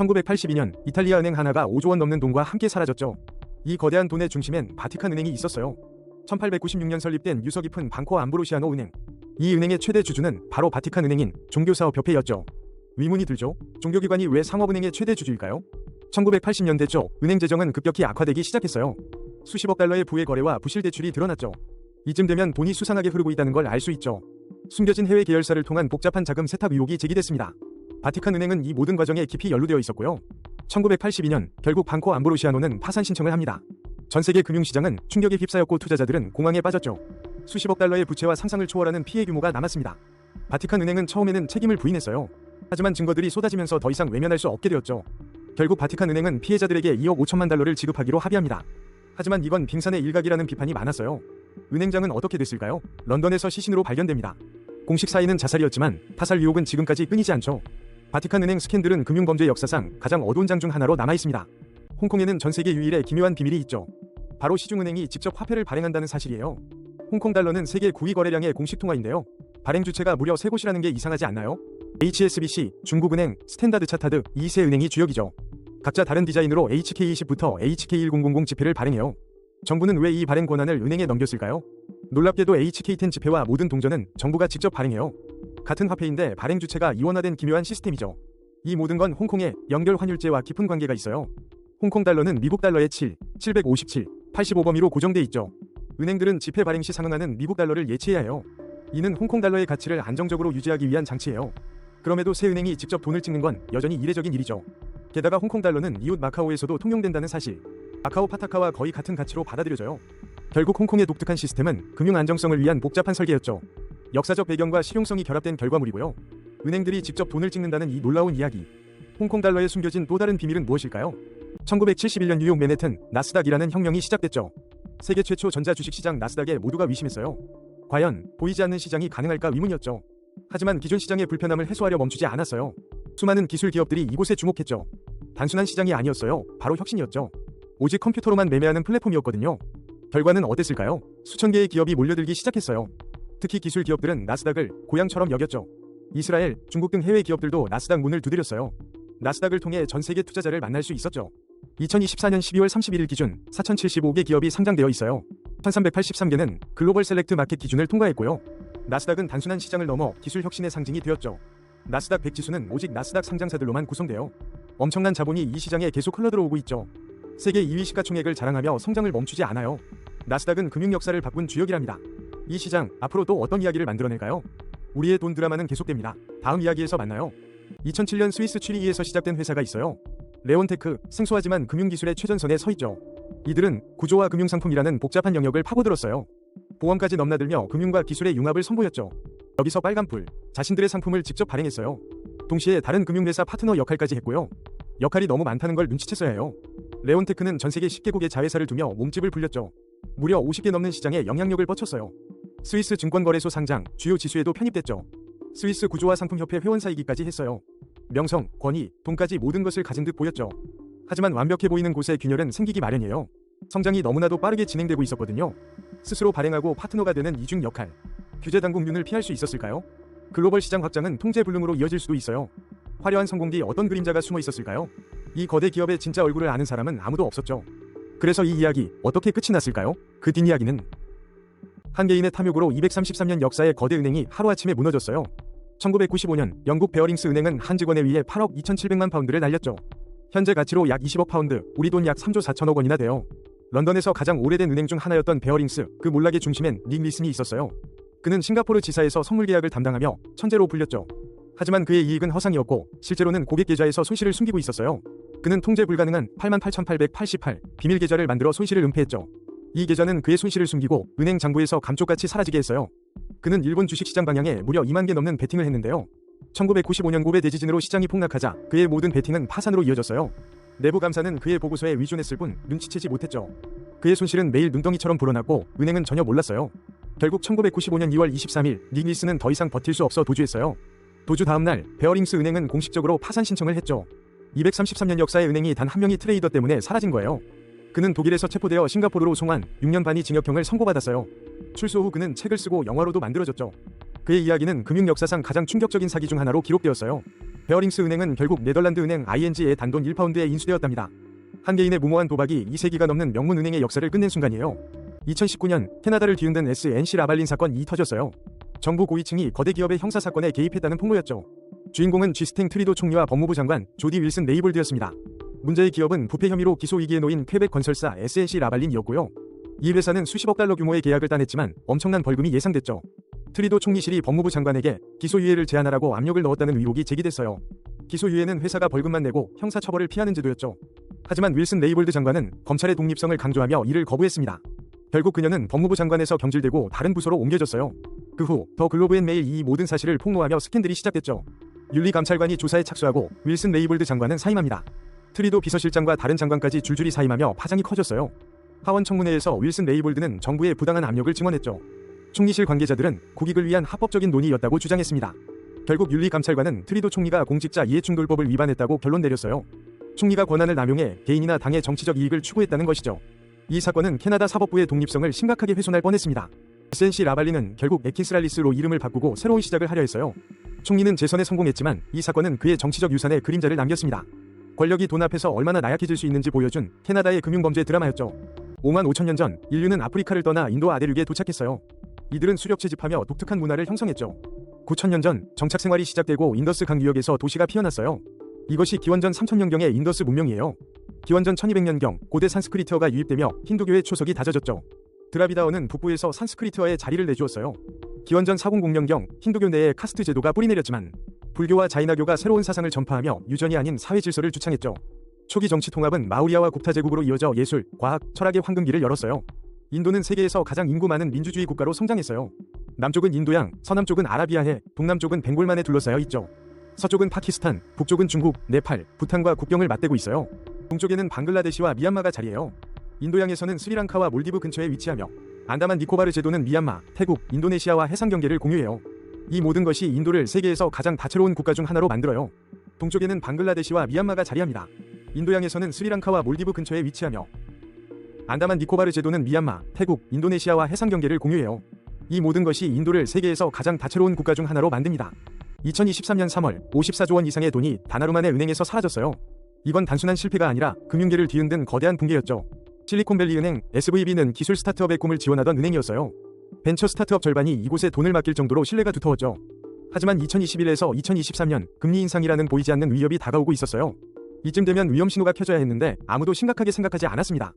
1982년 이탈리아 은행 하나가 5조 원 넘는 돈과 함께 사라졌죠. 이 거대한 돈의 중심엔 바티칸 은행이 있었어요. 1896년 설립된 유서 깊은 방코 암브로시아노 은행. 이 은행의 최대 주주는 바로 바티칸 은행인 종교사업협회였죠. 의문이 들죠? 종교기관이 왜 상업은행의 최대 주주일까요? 1980년대 초 은행 재정은 급격히 악화되기 시작했어요. 수십억 달러의 부의 거래와 부실 대출이 드러났죠. 이쯤 되면 돈이 수상하게 흐르고 있다는 걸 알 수 있죠. 숨겨진 해외 계열사를 통한 복잡한 자금 세탁 의혹이 제기됐습니다. 바티칸 은행은 이 모든 과정에 깊이 연루되어 있었고요. 1982년 결국 방코 암브로시아노는 파산 신청을 합니다. 전 세계 금융시장은 충격에 휩싸였고 투자자들은 공황에 빠졌죠. 수십억 달러의 부채와 상상을 초월하는 피해 규모가 남았습니다. 바티칸 은행은 처음에는 책임을 부인했어요. 하지만 증거들이 쏟아지면서 더 이상 외면할 수 없게 되었죠. 결국 바티칸 은행은 피해자들에게 2억 5천만 달러를 지급하기로 합의합니다. 하지만 이건 빙산의 일각이라는 비판이 많았어요. 은행장은 어떻게 됐을까요? 런던에서 시신으로 발견됩니다. 공식 사인은 자살이었지만 타살 유혹은 지금까지 끊이지 않죠. 바티칸 은행 스캔들은 금융범죄 역사상 가장 어두운 장 중 하나로 남아있습니다. 홍콩에는 전 세계 유일의 기묘한 비밀이 있죠. 바로 시중은행이 직접 화폐를 발행한다는 사실이에요. 홍콩 달러는 세계 9위 거래량의 공식 통화인데요. 발행 주체가 무려 3곳이라는 게 이상하지 않나요? HSBC, 중국은행, 스탠다드 차타드, 이 세 은행이 주역이죠. 각자 다른 디자인으로 HK20부터 HK1000 지폐를 발행해요. 정부는 왜 이 발행 권한을 은행에 넘겼을까요? 놀랍게도 HK10 지폐와 모든 동전은 정부가 직접 발행해요. 같은 화폐인데 발행 주체가 이원화된 기묘한 시스템이죠. 이 모든 건 홍콩의 연결 환율제와 깊은 관계가 있어요. 홍콩 달러는 미국 달러의 757, 85범위로 고정돼 있죠. 은행들은 지폐 발행 시 상응하는 미국 달러를 예치해야 해요. 이는 홍콩 달러의 가치를 안정적으로 유지하기 위한 장치예요. 그럼에도 새 은행이 직접 돈을 찍는 건 여전히 이례적인 일이죠. 게다가 홍콩 달러는 이웃 마카오에서도 통용된다는 사실. 마카오 파타카와 거의 같은 가치로 받아들여져요. 결국 홍콩의 독특한 시스템은 금융 안정성을 위한 복잡한 설계였죠. 역사적 배경과 실용성이 결합된 결과물이고요. 은행들이 직접 돈을 찍는다는 이 놀라운 이야기. 홍콩 달러에 숨겨진 또 다른 비밀은 무엇일까요? 1971년 뉴욕 맨해튼 나스닥이라는 혁명이 시작됐죠. 세계 최초 전자 주식시장 나스닥에 모두가 위심했어요. 과연 보이지 않는 시장이 가능할까 의문이었죠. 하지만 기존 시장의 불편함을 해소하려 멈추지 않았어요. 수많은 기술 기업들이 이곳에 주목했죠. 단순한 시장이 아니었어요. 바로 혁신이었죠. 오직 컴퓨터로만 매매하는 플랫폼이었거든요. 결과는 어땠을까요? 수천 개의 기업이 몰려들기 시작했어요. 특히 기술 기업들은 나스닥을 고향처럼 여겼죠. 이스라엘, 중국 등 해외 기업들도 나스닥 문을 두드렸어요. 나스닥을 통해 전 세계 투자자를 만날 수 있었죠. 2024년 12월 31일 기준 4,075개 기업이 상장되어 있어요. 1,383개는 글로벌 셀렉트 마켓 기준을 통과했고요. 나스닥은 단순한 시장을 넘어 기술 혁신의 상징이 되었죠. 나스닥 100 지수는 오직 나스닥 상장사들로만 구성돼요. 엄청난 자본이 이 시장에 계속 흘러들어오고 있죠. 세계 2위 시가총액을 자랑하며 성장을 멈추지 않아요. 나스닥은 금융 역사를 바꾼 주역이랍니다. 이 시장 앞으로 또 어떤 이야기를 만들어낼까요? 우리의 돈 드라마는 계속됩니다. 다음 이야기에서 만나요. 2007년 스위스 취리히에서 시작된 회사가 있어요. 레온테크, 생소하지만 금융기술의 최전선에 서 있죠. 이들은 구조와 금융상품이라는 복잡한 영역을 파고들었어요. 보험까지 넘나들며 금융과 기술의 융합을 선보였죠. 여기서 빨간불, 자신들의 상품을 직접 발행했어요. 동시에 다른 금융회사 파트너 역할까지 했고요. 역할이 너무 많다는 걸 눈치챘어야 해요. 레온테크는 전세계 10개국의 자회사를 두며 몸집을 불렸죠. 무려 50개 넘는 시장에 영향력을 뻗쳤어요. 스위스 증권거래소 상장, 주요 지수에도 편입됐죠. 스위스 구조화 상품협회 회원사이기까지 했어요. 명성, 권위, 돈까지 모든 것을 가진 듯 보였죠. 하지만 완벽해 보이는 곳에 균열은 생기기 마련이에요. 성장이 너무나도 빠르게 진행되고 있었거든요. 스스로 발행하고 파트너가 되는 이중 역할. 규제 당국륜을 피할 수 있었을까요? 글로벌 시장 확장은 통제 불능으로 이어질 수도 있어요. 화려한 성공 뒤 어떤 그림자가 숨어 있었을까요? 이 거대 기업의 진짜 얼굴을 아는 사람은 아무도 없었죠. 그래서 이 이야기 어떻게 끝이 났을까요? 그 뒷이야기는 한 개인의 탐욕으로 233년 역사의 거대 은행이 하루아침에 무너졌어요. 1995년 영국 베어링스 은행은 한 직원에 의해 8억 2,700만 파운드를 날렸죠. 현재 가치로 약 20억 파운드, 우리 돈 약 3조 4천억 원이나 돼요. 런던에서 가장 오래된 은행 중 하나였던 베어링스, 그 몰락의 중심엔 닉 리슨이 있었어요. 그는 싱가포르 지사에서 선물 계약을 담당하며 천재로 불렸죠. 하지만 그의 이익은 허상이었고 실제로는 고객 계좌에서 손실을 숨기고 있었어요. 그는 통제 불가능한 88,888 비밀 계좌를 만들어 손실을 은폐했죠. 이 계좌는 그의 손실을 숨기고 은행 장부에서 감쪽같이 사라지게 했어요. 그는 일본 주식시장 방향에 무려 2만 개 넘는 베팅을 했는데요. 1995년 고베 대지진으로 시장이 폭락하자 그의 모든 베팅은 파산으로 이어졌어요. 내부 감사는 그의 보고서에 위존했을 뿐 눈치채지 못했죠. 그의 손실은 매일 눈덩이처럼 불어났고 은행은 전혀 몰랐어요. 결국 1995년 2월 23일 닉 리슨은 더 이상 버틸 수 없어 도주했어요. 도주 다음 날 베어링스 은행은 공식적으로 파산 신청을 했죠. 233년 역사의 은행이 단 한 명의 트레이더 때문에 사라진 거예요. 그는 독일에서 체포되어 싱가포르로 송환, 6년 반이 징역형을 선고받았어요. 출소 후 그는 책을 쓰고 영화로도 만들어졌죠. 그의 이야기는 금융 역사상 가장 충격적인 사기 중 하나로 기록되었어요. 베어링스 은행은 결국 네덜란드 은행 ING의 단돈 1파운드에 인수되었답니다. 한 개인의 무모한 도박이 2세기가 넘는 명문 은행의 역사를 끝낸 순간이에요. 2019년 캐나다를 뒤흔든 SNC 라발린 사건이 터졌어요. 정부 고위층이 거대 기업의 형사 사건에 개입했다는 폭로였죠. 주인공은 쥐스팅 트리도 총리와 법무부 장관 조디 윌슨 레이볼드였습니다. 문제의 기업은 부패 혐의로 기소 위기에 놓인 퀘벡 건설사 SNC 라발린이었고요. 이 회사는 수십억 달러 규모의 계약을 따냈지만 엄청난 벌금이 예상됐죠. 트리도 총리실이 법무부 장관에게 기소유예를 제한하라고 압력을 넣었다는 의혹이 제기됐어요. 기소유예는 회사가 벌금만 내고 형사처벌을 피하는 제도였죠. 하지만 윌슨 레이볼드 장관은 검찰의 독립성을 강조하며 이를 거부했습니다. 결국 그녀는 법무부 장관에서 경질되고 다른 부서로 옮겨졌어요. 그 후 더 글로브앤메일 이 모든 사실을 폭로하며 스캔들이 시작됐죠. 윤리감찰관이 조사에 착수하고 윌슨 레이볼드 장관은 사임합니다. 트리도 비서실장과 다른 장관까지 줄줄이 사임하며 파장이 커졌어요. 하원 청문회에서 윌슨 레이볼드는 정부의 부당한 압력을 증언했죠. 총리실 관계자들은 국익을 위한 합법적인 논의였다고 주장했습니다. 결국 윤리감찰관은 트리도 총리가 공직자 이해충돌법을 위반했다고 결론 내렸어요. 총리가 권한을 남용해 개인이나 당의 정치적 이익을 추구했다는 것이죠. 이 사건은 캐나다 사법부의 독립성을 심각하게 훼손할 뻔했습니다. SNC 라발린은 결국 에킨스랄리스로 이름을 바꾸고 새로운 시작을 하려 했어요. 총리는 재선에 성공했지만 이 사건은 그의 정치적 유산에 그림자를 남겼습니다. 권력이 돈 앞에서 얼마나 나약해질 수 있는지 보여준 캐나다의 금융범죄 드라마였죠. 5만 5천 년 전 인류는 아프리카를 떠나 인도 아대륙에 도착했어요. 이들은 수렵 채집하며 독특한 문화를 형성했죠. 9천 년 전 정착 생활이 시작되고 인더스 강 유역에서 도시가 피어났어요. 이것이 기원전 3천년경의 인더스 문명이에요. 기원전 1200년경 고대 산스크리트어가 유입되며 힌두교의 초석이 다져졌죠. 드라비다어는 북부에서 산스크리트어의 자리를 내주었어요. 기원전 400년경 힌두교 내에 카스트 제도가 뿌리내렸지만 불교와 자이나교가 새로운 사상을 전파하며 유전이 아닌 사회 질서를 주창했죠. 초기 정치 통합은 마우리아와 굽타 제국으로 이어져 예술, 과학, 철학의 황금기를 열었어요. 인도는 세계에서 가장 인구 많은 민주주의 국가로 성장했어요. 남쪽은 인도양, 서남쪽은 아라비아해, 동남쪽은 벵골만에 둘러싸여 있죠. 서쪽은 파키스탄, 북쪽은 중국, 네팔, 부탄과 국경을 맞대고 있어요. 동쪽에는 방글라데시와 미얀마가 자리해요. 인도양에서는 스리랑카와 몰디브 근처에 위치하며 안다만 니코바르 제도는 미얀마, 태국, 인도네시아와 해상 경계를 공유해요. 이 모든 것이 인도를 세계에서 가장 다채로운 국가 중 하나로 만들어요. 동쪽에는 방글라데시와 미얀마가 자리합니다. 인도양에서는 스리랑카와 몰디브 근처에 위치하며 안다만 니코바르 제도는 미얀마, 태국, 인도네시아와 해상 경계를 공유해요. 이 모든 것이 인도를 세계에서 가장 다채로운 국가 중 하나로 만듭니다. 2023년 3월 54조 원 이상의 돈이 단 하루 만에 은행에서 사라졌어요. 이건 단순한 실패가 아니라 금융계를 뒤흔든 거대한 붕괴였죠. 실리콘밸리 은행, SVB는 기술 스타트업의 꿈을 지원하던 은행이었어요. 벤처 스타트업 절반이 이곳에 돈을 맡길 정도로 신뢰가 두터웠죠. 하지만 2021에서 2023년 금리 인상이라는 보이지 않는 위협이 다가오고 있었어요. 이쯤 되면 위험 신호가 켜져야 했는데 아무도 심각하게 생각하지 않았습니다.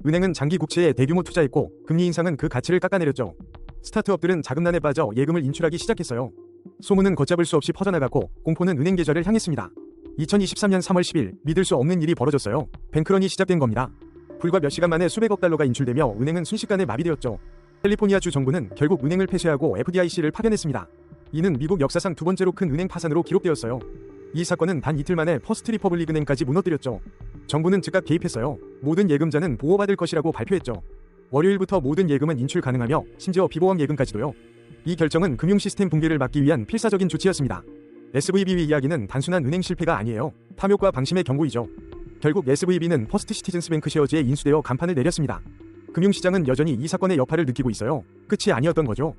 은행은 장기 국채에 대규모 투자했고 금리 인상은 그 가치를 깎아내렸죠. 스타트업들은 자금난에 빠져 예금을 인출하기 시작했어요. 소문은 걷잡을 수 없이 퍼져나갔고 공포는 은행 계좌를 향했습니다. 2023년 3월 10일 믿을 수 없는 일이 벌어졌어요. 뱅크런이 시작된 겁니다. 불과 몇 시간 만에 수백억 달러가 인출되며 은행은 순식간에 마비되었죠. 캘리포니아주 정부는 결국 은행을 폐쇄하고 FDIC를 파견했습니다. 이는 미국 역사상 두 번째로 큰 은행 파산으로 기록되었어요. 이 사건은 단 이틀 만에 퍼스트 리퍼블릭 은행까지 무너뜨렸죠. 정부는 즉각 개입했어요. 모든 예금자는 보호받을 것이라고 발표했죠. 월요일부터 모든 예금은 인출 가능하며 심지어 비보험 예금까지도요. 이 결정은 금융 시스템 붕괴를 막기 위한 필사적인 조치였습니다. SVB 이야기는 단순한 은행 실패가 아니에요. 탐욕과 방심의 경고이죠. 결국 SVB는 퍼스트 시티즌스 뱅크 쉐어즈에 인수되어 간판을 내렸습니다. 금융시장은 여전히 이 사건의 여파를 느끼고 있어요. 끝이 아니었던 거죠.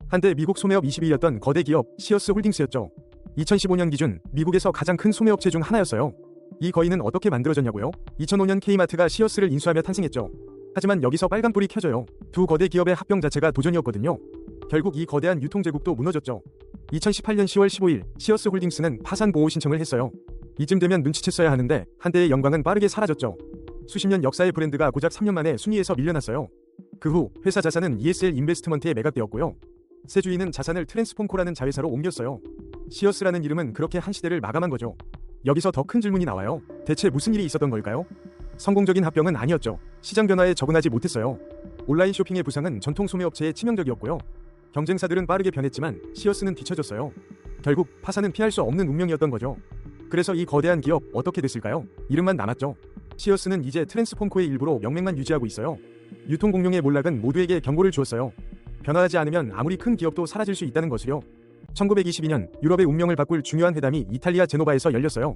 한때 미국 소매업 20위였던 거대 기업 시어스 홀딩스였죠. 2015년 기준 미국에서 가장 큰 소매업체 중 하나였어요. 이 거인은 어떻게 만들어졌냐고요? 2005년 K마트가 시어스를 인수하며 탄생했죠. 하지만 여기서 빨간불이 켜져요. 두 거대 기업의 합병 자체가 도전이었거든요. 결국 이 거대한 유통제국도 무너졌죠. 2018년 10월 15일 시어스 홀딩스는 파산 보호 신청을 했어요. 이쯤 되면 눈치챘어야 하는데 한때의 영광은 빠르게 사라졌죠. 수십 년 역사의 브랜드가 고작 3년 만에 순위에서 밀려났어요. 그 후 회사 자산은 ESL 인베스트먼트에 매각되었고요. 새 주인은 자산을 트랜스폼코라는 자회사로 옮겼어요. 시어스라는 이름은 그렇게 한 시대를 마감한 거죠. 여기서 더 큰 질문이 나와요. 대체 무슨 일이 있었던 걸까요? 성공적인 합병은 아니었죠. 시장 변화에 적응하지 못했어요. 온라인 쇼핑의 부상은 전통 소매업체에 치명적이었고요. 경쟁사들은 빠르게 변했지만 시어스는 뒤처졌어요. 결국 파산은 피할 수 없는 운명이었던 거죠. 그래서 이 거대한 기업 어떻게 됐을까요? 이름만 남았죠. 시어스는 이제 트랜스폼코의 일부로 명맥만 유지하고 있어요. 유통공룡의 몰락은 모두에게 경고를 주었어요. 변화하지 않으면 아무리 큰 기업도 사라질 수 있다는 것을요. 1922년 유럽의 운명을 바꿀 중요한 회담이 이탈리아 제노바에서 열렸어요.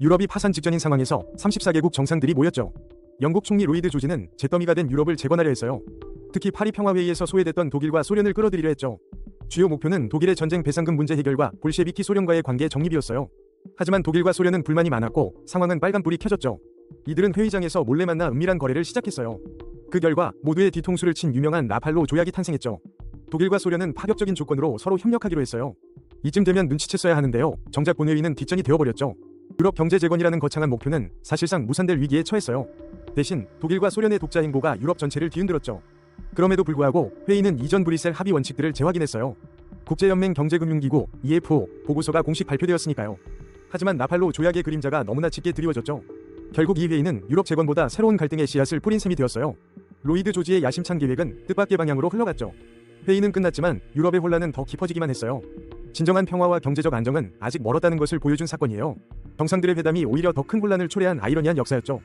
유럽이 파산 직전인 상황에서 34개국 정상들이 모였죠. 영국 총리 로이드 조지는 잿더미가 된 유럽을 재건하려 했어요. 특히 파리 평화회의에서 소외됐던 독일과 소련을 끌어들이려 했죠. 주요 목표는 독일의 전쟁 배상금 문제 해결과 볼셰비키 소련과의 관계 정립이었어요. 하지만 독일과 소련은 불만이 많았고 상황은 빨간불이 켜졌죠. 이들은 회의장에서 몰래 만나 은밀한 거래를 시작했어요. 그 결과 모두의 뒤통수를 친 유명한 라팔로 조약이 탄생했죠. 독일과 소련은 파격적인 조건으로 서로 협력하기로 했어요. 이쯤 되면 눈치챘어야 하는데요. 정작 본회의는 뒷전이 되어버렸죠. 유럽 경제 재건이라는 거창한 목표는 사실상 무산될 위기에 처했어요. 대신 독일과 소련의 독자 행보가 유럽 전체를 뒤흔들었죠. 그럼에도 불구하고 회의는 이전 브뤼셀 합의 원칙들을 재확인했어요. 국제연맹 경제금융기구 EFO 보고서가 공식 발표되었으니까요. 하지만 라팔로 조약의 그림자가 너무나 짙게 드리워졌죠. 결국 이 회의는 유럽 재건보다 새로운 갈등의 씨앗을 뿌린 셈이 되었어요. 로이드 조지의 야심찬 계획은 뜻밖의 방향으로 흘러갔죠. 회의는 끝났지만 유럽의 혼란은 더 깊어지기만 했어요. 진정한 평화와 경제적 안정은 아직 멀었다는 것을 보여준 사건이에요. 정상들의 회담이 오히려 더 큰 혼란을 초래한 아이러니한 역사였죠.